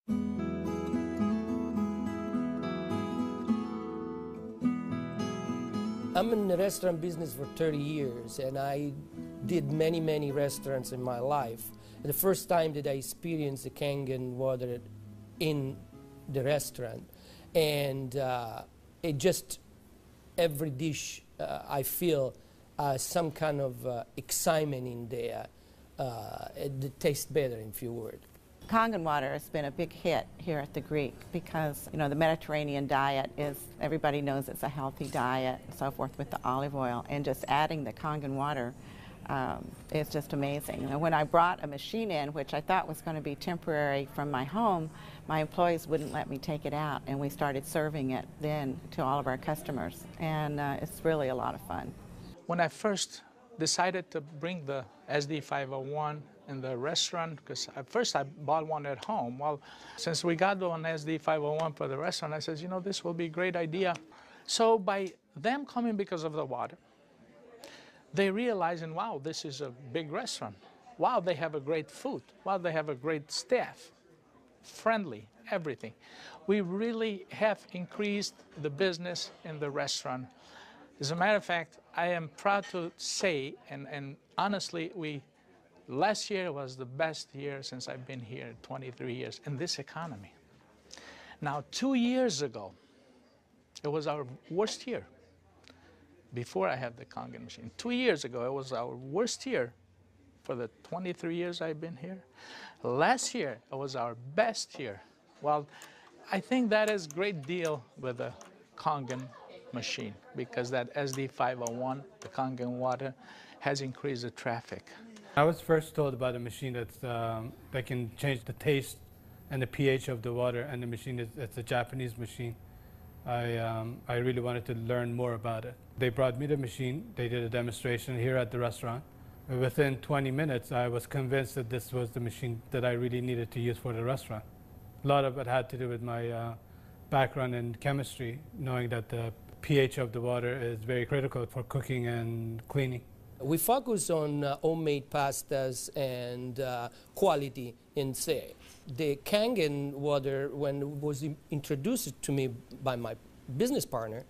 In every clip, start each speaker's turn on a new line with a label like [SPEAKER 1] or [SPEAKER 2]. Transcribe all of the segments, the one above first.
[SPEAKER 1] I'm in the restaurant business for 30 years, and I did many restaurants in my life. The first time that I experienced the Kangen water in the restaurant, and it just, every dish I feel some kind of excitement in there. It tastes better, in few words.
[SPEAKER 2] Kangen water has been a big hit here at the Greek because, the Mediterranean diet is, everybody knows it's a healthy diet and so forth with the olive oil, and just adding the Kangen water is just amazing. When I brought a machine in, which I thought was going to be temporary from my home, my employees wouldn't let me take it out, and we started serving it then to all of our customers, and it's really a lot of fun.
[SPEAKER 3] When I first decided to bring the SD501 in the restaurant, because at first I bought one at home. Well, since we got one SD501 for the restaurant, I said, this will be a great idea. So by them coming because of the water, they realizing, wow, this is a big restaurant. Wow, they have a great food. Wow, they have a great staff. Friendly, everything. We really have increased the business in the restaurant. As a matter of fact, I am proud to say, and honestly, last year was the best year since I've been here, 23 years, in this economy. Now, 2 years ago, it was our worst year. Before I had the Kangen machine. 2 years ago, it was our worst year for the 23 years I've been here. Last year, it was our best year. Well, I think that is a great deal with the Kangen machine, because that SD501, the Kangen water, has increased the traffic.
[SPEAKER 4] I was first told about a machine that can change the taste and the pH of the water, and the machine it's a Japanese machine. I really wanted to learn more about it. They brought me the machine, they did a demonstration here at the restaurant. Within 20 minutes, I was convinced that this was the machine that I really needed to use for the restaurant. A lot of it had to do with my background in chemistry, knowing that the pH of the water is very critical for cooking and cleaning.
[SPEAKER 1] We focus on homemade pastas and quality in say. The Kangen water, when it was introduced to me by my business partner,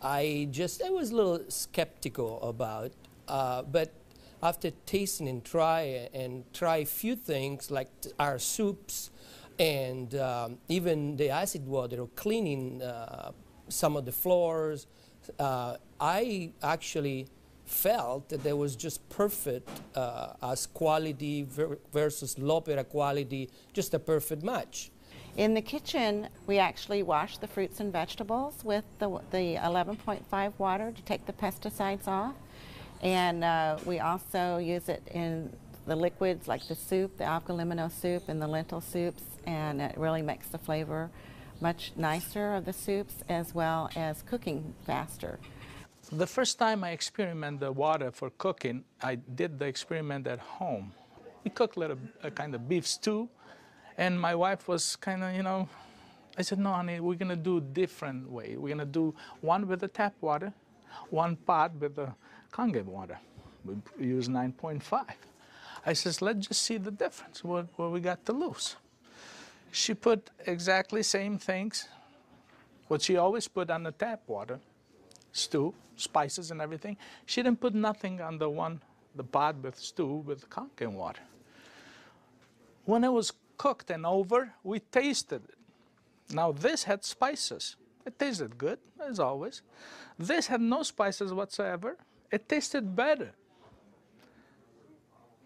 [SPEAKER 1] I was a little skeptical about, but after tasting and try a few things like our soups and even the acid water or cleaning some of the floors, I actually felt that there was just perfect as quality versus low-opera quality, just a perfect match.
[SPEAKER 2] In the kitchen, we actually wash the fruits and vegetables with the 11.5 water to take the pesticides off. And we also use it in the liquids like the soup, the algalimino soup and the lentil soups, and it really makes the flavor much nicer of the soups as well as cooking faster.
[SPEAKER 3] The first time I experimented the water for cooking, I did the experiment at home. We cooked a kind of beef stew, and my wife was kind of, I said, no, honey, we're going to do a different way. We're going to do one with the tap water, one pot with the Kangen water. We use 9.5. I says, let's just see the difference, what we got to lose. She put exactly same things, what she always put on the tap water, stew, spices and everything. She didn't put nothing on the pot with stew with Kangen water. When it was cooked and over, we tasted it. Now this had spices. It tasted good, as always. This had no spices whatsoever. It tasted better.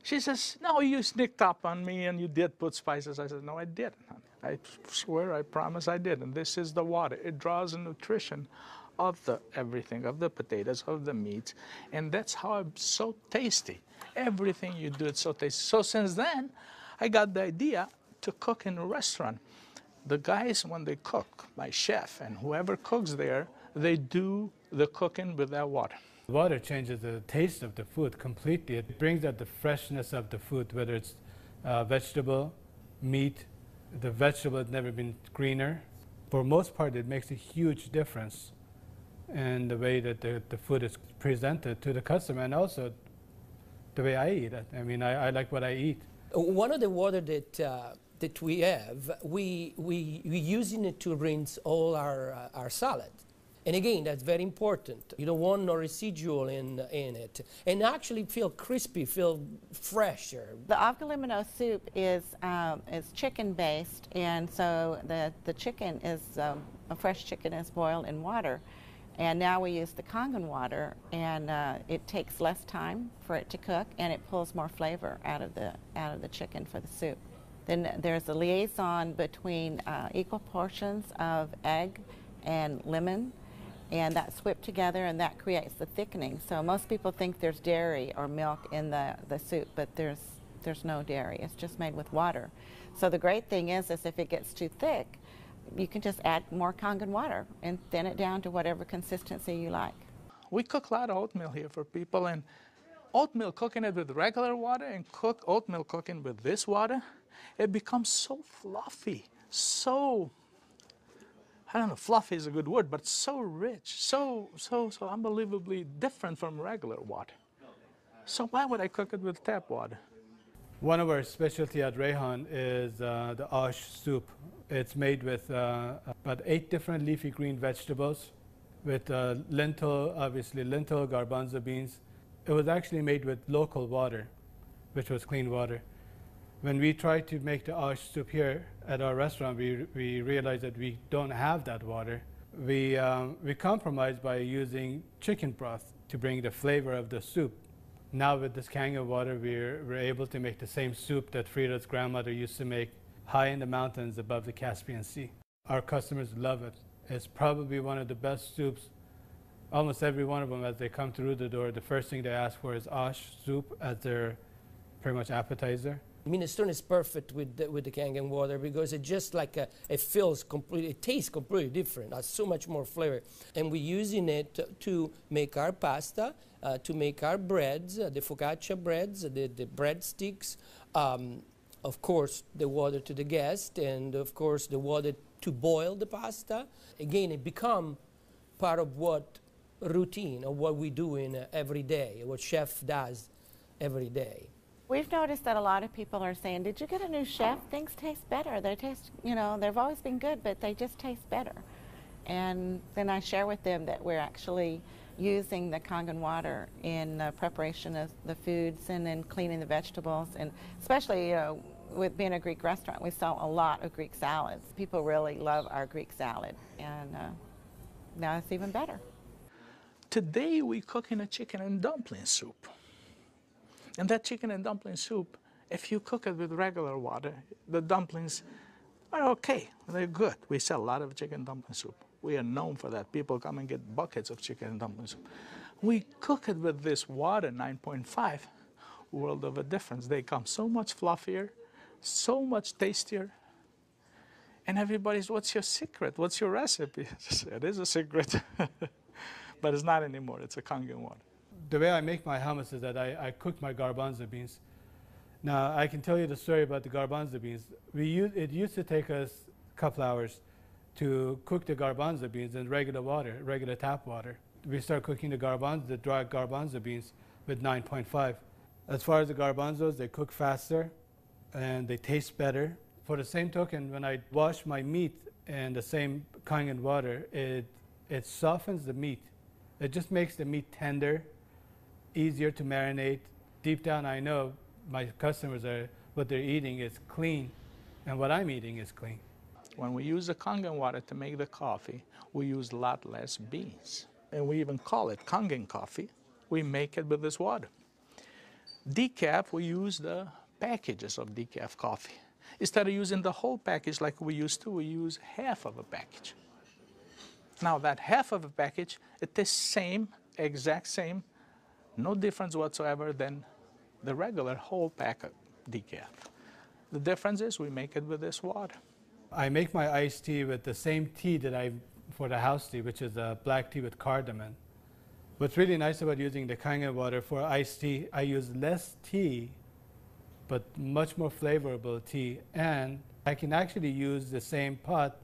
[SPEAKER 3] She says, no, you sneaked up on me and you did put spices. I said, no, I didn't, honey. I swear, I promise I did. And this is the water. It draws the nutrition of everything, of the potatoes, of the meats. And that's how it's so tasty. Everything you do, it's so tasty. So since then, I got the idea to cook in a restaurant. The guys, when they cook, my chef and whoever cooks there, they do the cooking with that water.
[SPEAKER 4] Water changes the taste of the food completely. It brings out the freshness of the food, whether it's vegetable, meat. The vegetable has never been greener. For most part, it makes a huge difference in the way that the food is presented to the customer, and also the way I eat it. I mean, I like what I eat.
[SPEAKER 1] One of the water that that we have, we using it to rinse all our salad. And again, that's very important. You don't want no residual in it. And actually feel crispy, feel fresher.
[SPEAKER 2] The avgalimino soup is chicken-based, and so the chicken is, a fresh chicken is boiled in water. And now we use the Kangen water, and it takes less time for it to cook, and it pulls more flavor out of the chicken for the soup. Then there's a liaison between equal portions of egg and lemon, and that's whipped together, and that creates the thickening. So most people think there's dairy or milk in the soup, but there's no dairy. It's just made with water. So the great thing is if it gets too thick, you can just add more Kangen water and thin it down to whatever consistency you like.
[SPEAKER 3] We cook a lot of oatmeal here for people, and oatmeal, cooking it with regular water and oatmeal cooking with this water, it becomes so fluffy, so, I don't know, fluffy is a good word, but so rich, so unbelievably different from regular water. So why would I cook it with tap water?
[SPEAKER 4] One of our specialty at Rehan is the ash soup. It's made with about 8 different leafy green vegetables with lentil, obviously lentil, garbanzo beans. It was actually made with local water, which was clean water. When we tried to make the ash soup here at our restaurant, we realized that we don't have that water. We compromised by using chicken broth to bring the flavor of the soup. Now with this Kangen water, we're able to make the same soup that Frida's grandmother used to make high in the mountains above the Caspian Sea. Our customers love it. It's probably one of the best soups. Almost every one of them, as they come through the door, the first thing they ask for is ash soup as their pretty much appetizer.
[SPEAKER 1] Minestrone is perfect with the Kangen water because it just like it feels completely, it tastes completely different. Has so much more flavor, and we're using it to make our pasta, to make our breads, the focaccia breads, the breadsticks. Of course, the water to the guest, and of course the water to boil the pasta. Again, it become part of what routine of what we do in every day, what chef does every day.
[SPEAKER 2] We've noticed that a lot of people are saying, did you get a new chef? Things taste better. They taste, you know, they've always been good, but they just taste better. And then I share with them that we're actually using the Kangen water in preparation of the foods and in cleaning the vegetables. And especially, you know, with being a Greek restaurant, we sell a lot of Greek salads. People really love our Greek salad, and now it's even better.
[SPEAKER 3] Today we cooking a chicken and dumpling soup. And that chicken and dumpling soup, if you cook it with regular water, the dumplings are okay. They're good. We sell a lot of chicken and dumpling soup. We are known for that. People come and get buckets of chicken and dumpling soup. We cook it with this water, 9.5, world of a difference. They come so much fluffier, so much tastier. And everybody's, what's your secret? What's your recipe? It is a secret, but it's not anymore. It's a Kangen water.
[SPEAKER 4] The way I make my hummus is that I cook my garbanzo beans. Now, I can tell you the story about the garbanzo beans. It used to take us a couple hours to cook the garbanzo beans in regular water, regular tap water. We start cooking the dry garbanzo beans with 9.5. As far as the garbanzos, they cook faster and they taste better. For the same token, when I wash my meat in the same Kangen water, it softens the meat. It just makes the meat tender, easier to marinate. Deep down, I know my customers what they're eating is clean, and what I'm eating is clean.
[SPEAKER 3] When we use the Kangen water to make the coffee, we use a lot less beans. And we even call it Kangen coffee. We make it with this water. Decaf, we use the packages of decaf coffee. Instead of using the whole package like we used to, we use half of a package. Now that half of a package, it is same, exact same, no difference whatsoever than the regular whole pack of decaf. The difference is we make it with this water.
[SPEAKER 4] I make my iced tea with the same tea that for the house tea, which is a black tea with cardamom. What's really nice about using the Kangen water for iced tea, I use less tea, but much more flavorful tea, and I can actually use the same pot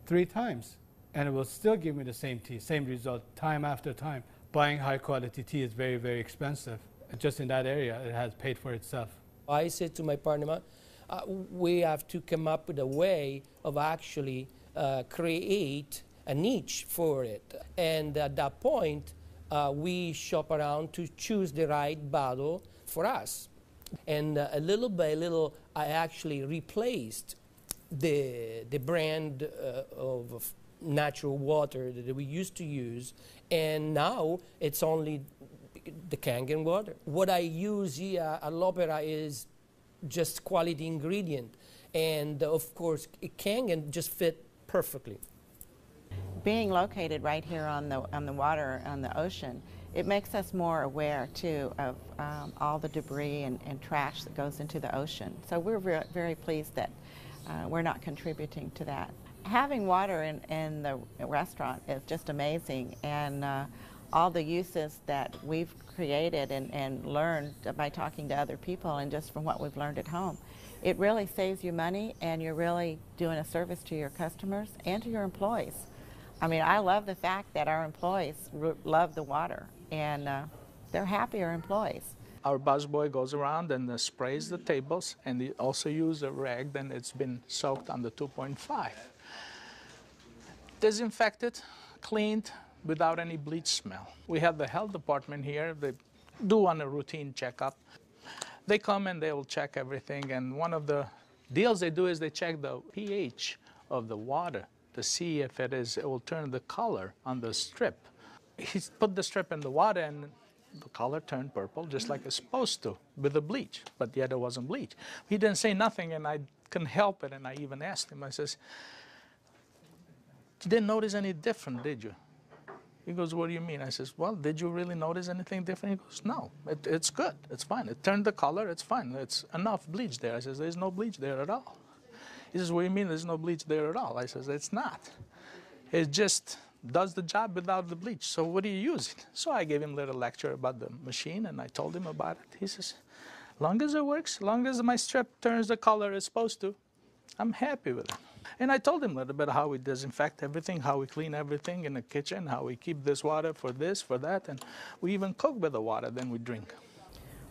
[SPEAKER 4] 3 times, and it will still give me the same tea, same result, time after time. Buying high quality tea is very, very expensive. Just in that area, it has paid for itself.
[SPEAKER 1] I said to my partner, we have to come up with a way of actually create a niche for it. And at that point, we shop around to choose the right bottle for us. And little by little, I actually replaced the brand of natural water that we used to use, and now it's only the Kangen water. What I use here at L'Opera is just quality ingredient, and of course, Kangen just fit perfectly.
[SPEAKER 2] Being located right here on the water, on the ocean, it makes us more aware too of all the debris and trash that goes into the ocean. So we're very pleased that we're not contributing to that. Having water in the restaurant is just amazing, and all the uses that we've created and learned by talking to other people and just from what we've learned at home, it really saves you money, and you're really doing a service to your customers and to your employees. I mean, I love the fact that our employees love the water, and they're happier employees.
[SPEAKER 3] Our busboy goes around and sprays the tables, and he also uses a rag, then it's been soaked on the 2.5. Disinfected, cleaned, without any bleach smell. We have the health department here. They do on a routine checkup. They come and they will check everything, and one of the deals they do is they check the pH of the water to see if it will turn the color on the strip. He put the strip in the water, and the color turned purple, just like it's supposed to, with the bleach, but yet it wasn't bleach. He didn't say nothing, and I couldn't help it, and I even asked him, I says, "You didn't notice any different, did you?" He goes, "What do you mean?" I says, "Well, did you really notice anything different?" He goes, "No, it's good, it's fine. It turned the color, it's fine. It's enough bleach there." I says, "There's no bleach there at all." He says, "What do you mean there's no bleach there at all?" I says, "It's not. It just does the job without the bleach. So what do you use it?" So I gave him a little lecture about the machine, and I told him about it. He says, "Long as it works, long as my strip turns the color it's supposed to, I'm happy with it." And I told him a little bit how we disinfect everything, how we clean everything in the kitchen, how we keep this water for this, for that, and we even cook with the water, then we drink.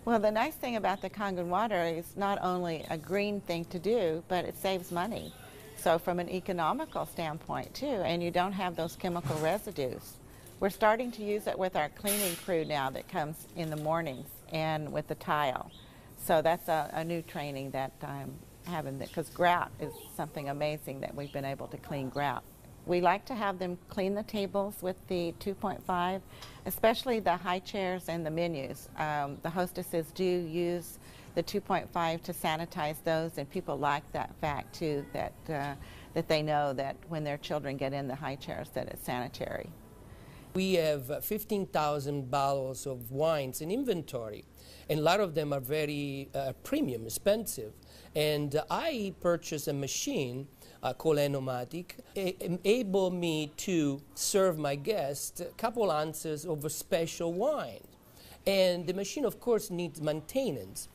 [SPEAKER 2] Well, the nice thing about the Kangen water is not only a green thing to do, but it saves money. So from an economical standpoint too, and you don't have those chemical residues. We're starting to use it with our cleaning crew now that comes in the mornings and with the tile. So that's a new training that I'm having, because grout is something amazing that we've been able to clean grout. We like to have them clean the tables with the 2.5, especially the high chairs and the menus. The hostesses do use the 2.5 to sanitize those, and people like that fact too, that they know that when their children get in the high chairs that it's sanitary.
[SPEAKER 1] We have 15,000 bottles of wines in inventory, and a lot of them are very premium, expensive. And I purchased a machine called Enomatic, able me to serve my guests a couple ounces of a special wine. And the machine, of course, needs maintenance.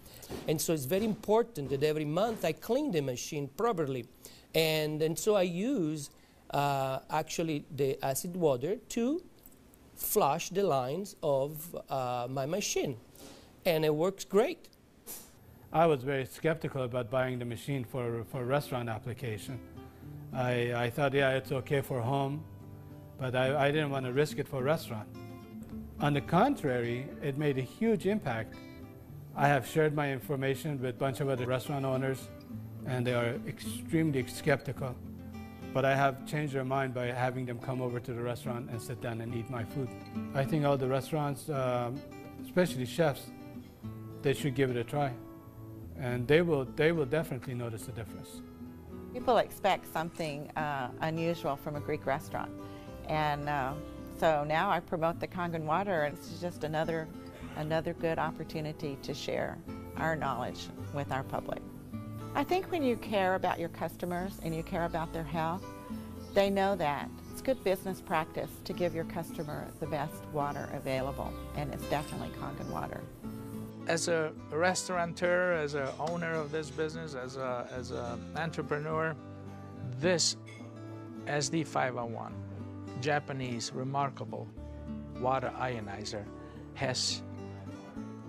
[SPEAKER 1] And so it's very important that every month I clean the machine properly. And so I use actually the acid water to flush the lines of my machine. And it works great.
[SPEAKER 4] I was very skeptical about buying the machine for restaurant application. I thought, yeah, it's okay for home, but I didn't want to risk it for restaurant. On the contrary, it made a huge impact. I have shared my information with a bunch of other restaurant owners, and they are extremely skeptical. But I have changed their mind by having them come over to the restaurant and sit down and eat my food. I think all the restaurants, especially chefs, they should give it a try. And they will definitely notice the difference.
[SPEAKER 2] People expect something unusual from a Greek restaurant. And so now I promote the Kangen water, and it's just another good opportunity to share our knowledge with our public. I think when you care about your customers and you care about their health, they know that. It's good business practice to give your customer the best water available, and it's definitely Kangen water.
[SPEAKER 3] As a restaurateur, as an owner of this business, as an entrepreneur, this SD501, Japanese remarkable water ionizer, has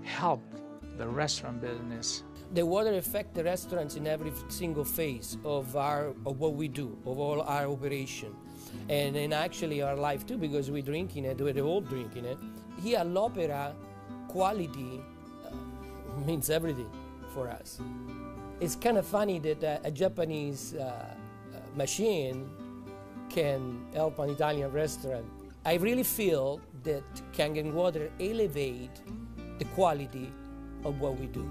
[SPEAKER 3] helped the restaurant business
[SPEAKER 1] The water affects the restaurants in every single phase of what we do, of all our operation, and in actually our life too, because we're drinking it, we're all drinking it. Here, l'opera quality means everything for us. It's kind of funny that a Japanese machine can help an Italian restaurant. I really feel that Kangen water elevate the quality of what we do.